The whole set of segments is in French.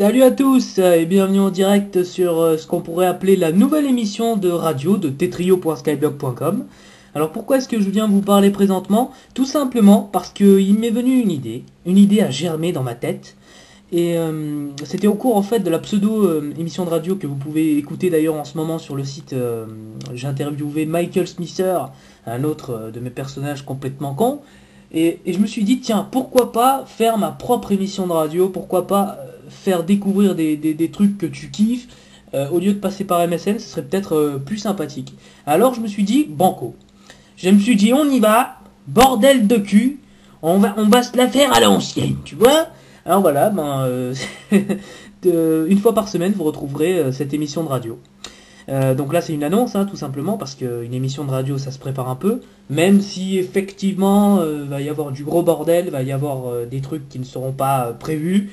Salut à tous et bienvenue en direct sur ce qu'on pourrait appeler la nouvelle émission de radio de tetrio.skyblog.com. Alors pourquoi est-ce que je viens vous parler présentement? Tout simplement parce qu'il m'est venu une idée a germé dans ma tête. Et c'était au cours en fait de la pseudo émission de radio que vous pouvez écouter d'ailleurs en ce moment sur le site. J'ai interviewé Michael Smither, un autre de mes personnages complètement con. Et je me suis dit, tiens, pourquoi pas faire ma propre émission de radio, pourquoi pas faire découvrir des trucs que tu kiffes, au lieu de passer par MSN, ce serait peut-être plus sympathique. Alors je me suis dit, banco. Je me suis dit, on y va, bordel de cul, on va se la faire à l'ancienne, tu vois. Alors voilà, une fois par semaine, vous retrouverez cette émission de radio. Donc là c'est une annonce tout simplement parce qu'une émission de radio ça se prépare un peu, même si effectivement va y avoir du gros bordel, va y avoir des trucs qui ne seront pas prévus,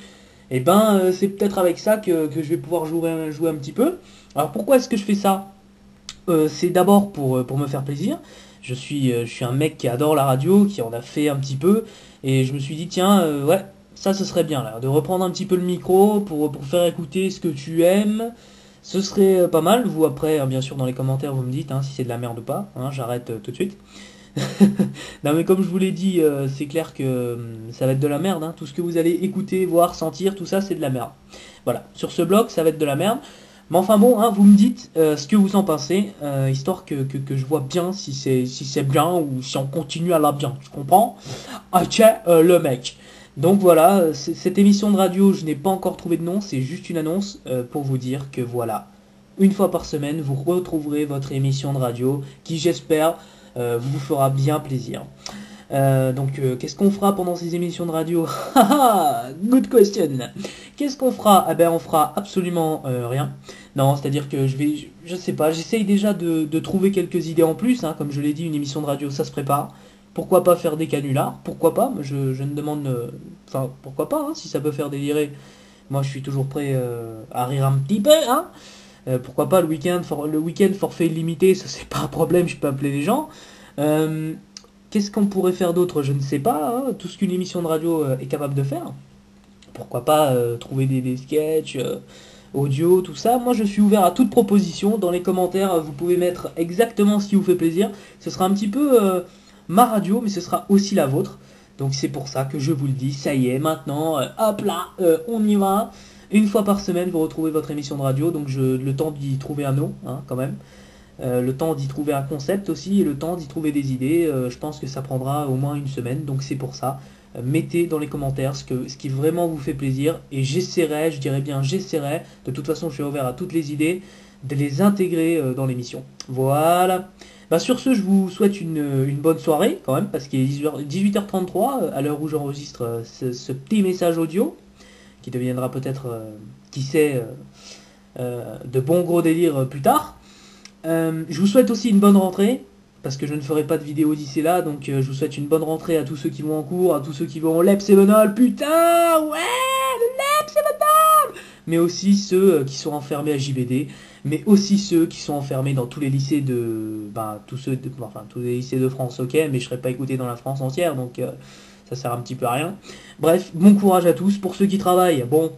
et c'est peut-être avec ça que je vais pouvoir jouer un petit peu. Alors pourquoi est-ce que je fais ça? C'est d'abord pour me faire plaisir. Je suis un mec qui adore la radio, qui en a fait un petit peu, et je me suis dit tiens ouais, ça ce serait bien là, de reprendre un petit peu le micro pour faire écouter ce que tu aimes. Ce serait pas mal. Vous après, bien sûr, dans les commentaires, vous me dites si c'est de la merde ou pas. J'arrête tout de suite. Non mais comme je vous l'ai dit, c'est clair que ça va être de la merde. Tout ce que vous allez écouter, voir, sentir, tout ça, c'est de la merde. Voilà. Sur ce blog, ça va être de la merde. Mais enfin bon, vous me dites ce que vous en pensez, histoire que je vois bien si c'est bien ou si on continue à la bien. Tu comprends? Ah tiens, le mec. Donc voilà, cette émission de radio, je n'ai pas encore trouvé de nom, c'est juste une annonce pour vous dire que voilà, une fois par semaine, vous retrouverez votre émission de radio qui, j'espère, vous fera bien plaisir. Qu'est-ce qu'on fera pendant ces émissions de radio? Haha, good question. Qu'est-ce qu'on fera? Eh ben, on fera absolument rien. Non, c'est-à-dire que je sais pas, j'essaye déjà de trouver quelques idées en plus. Comme je l'ai dit, une émission de radio, ça se prépare. Pourquoi pas faire des canulars? Pourquoi pas? Je ne demande, enfin, pourquoi pas? Si ça peut faire délirer, moi, je suis toujours prêt à rire un petit peu. Pourquoi pas le week-end forfait illimité? Ça, c'est pas un problème. Je peux appeler les gens. Euh, Qu'est-ce qu'on pourrait faire d'autre? Je ne sais pas, tout ce qu'une émission de radio est capable de faire. Pourquoi pas trouver des sketchs, audio, tout ça. Moi je suis ouvert à toute proposition. Dans les commentaires, vous pouvez mettre exactement ce qui vous fait plaisir. Ce sera un petit peu ma radio, mais ce sera aussi la vôtre. Donc c'est pour ça que je vous le dis, ça y est, maintenant, hop là, on y va. Une fois par semaine, vous retrouvez votre émission de radio, donc le temps d'y trouver un nom, quand même. Le temps d'y trouver un concept aussi et le temps d'y trouver des idées. Je pense que ça prendra au moins une semaine, donc c'est pour ça. Mettez dans les commentaires ce qui vraiment vous fait plaisir et j'essaierai, je dirais bien j'essaierai, de toute façon je suis ouvert à toutes les idées, de les intégrer dans l'émission. Voilà. Sur ce, je vous souhaite une bonne soirée quand même, parce qu'il est 18h33 à l'heure où j'enregistre ce petit message audio, qui deviendra peut-être, qui sait, de bons gros délires plus tard. Je vous souhaite aussi une bonne rentrée, parce que je ne ferai pas de vidéo d'ici là, donc je vous souhaite une bonne rentrée à tous ceux qui vont en cours, à tous ceux qui vont au Lep Sévenol, putain, ouais, le Lep Sévenol, mais aussi ceux qui sont enfermés à JVD, mais aussi ceux qui sont enfermés dans tous les lycées tous les lycées de France, ok, mais je serai pas écouté dans la France entière, donc ça sert un petit peu à rien. Bref, bon courage à tous. Pour ceux qui travaillent, bon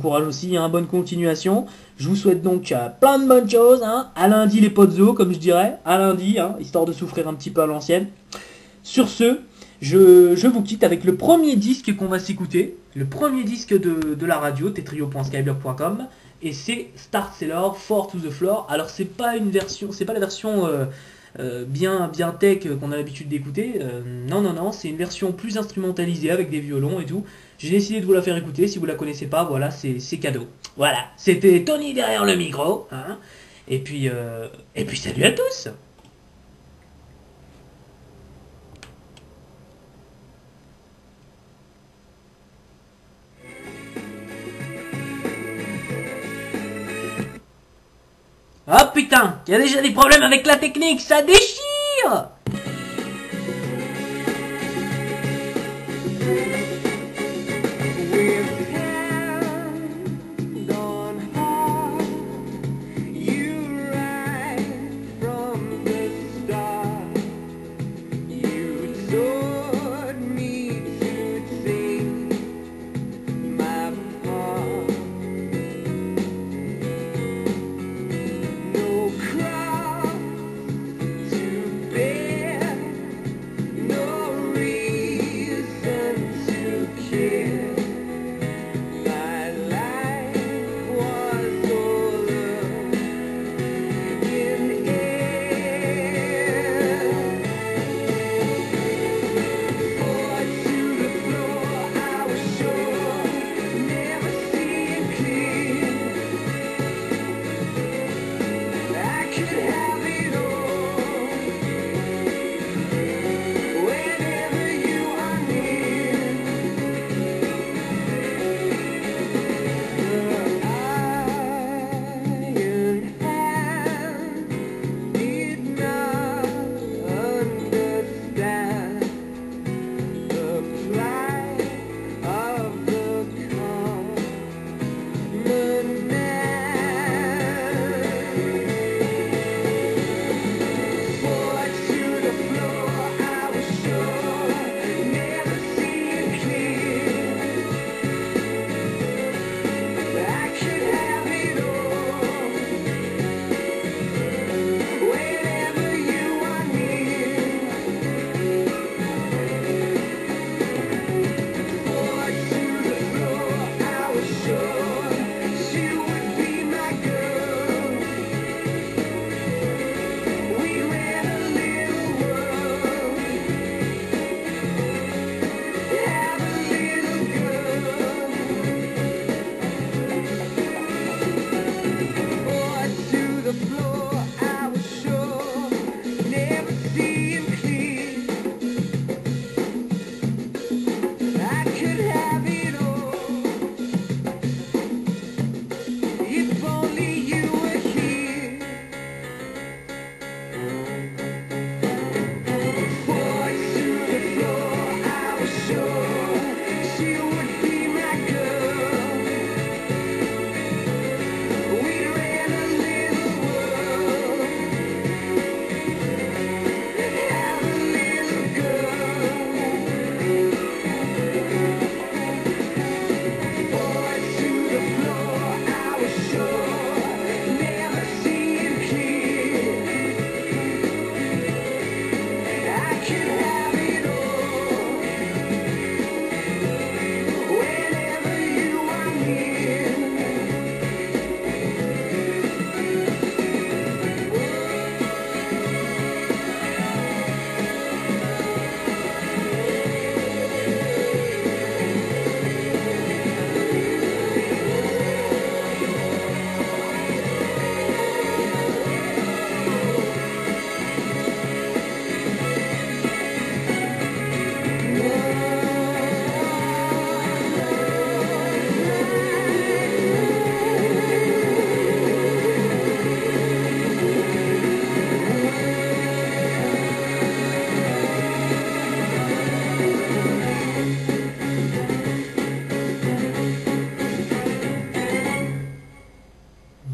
courage aussi, bonne continuation. Je vous souhaite donc plein de bonnes choses. À lundi les potes comme je dirais. À lundi, histoire de souffrir un petit peu à l'ancienne. Sur ce, je vous quitte avec le premier disque qu'on va s'écouter. Le premier disque de la radio, tetrio.skyblog.com. Et c'est Start Sailor, Four to the Floor. Alors c'est pas la version bien tech qu'on a l'habitude d'écouter. Non, c'est une version plus instrumentalisée avec des violons et tout. J'ai décidé de vous la faire écouter. Si vous la connaissez pas, voilà, c'est cadeau. Voilà, c'était Tony derrière le micro. Et puis salut à tous. Ah putain, il y a déjà des problèmes avec la technique, ça déchire.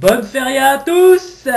Bonne feria à tous.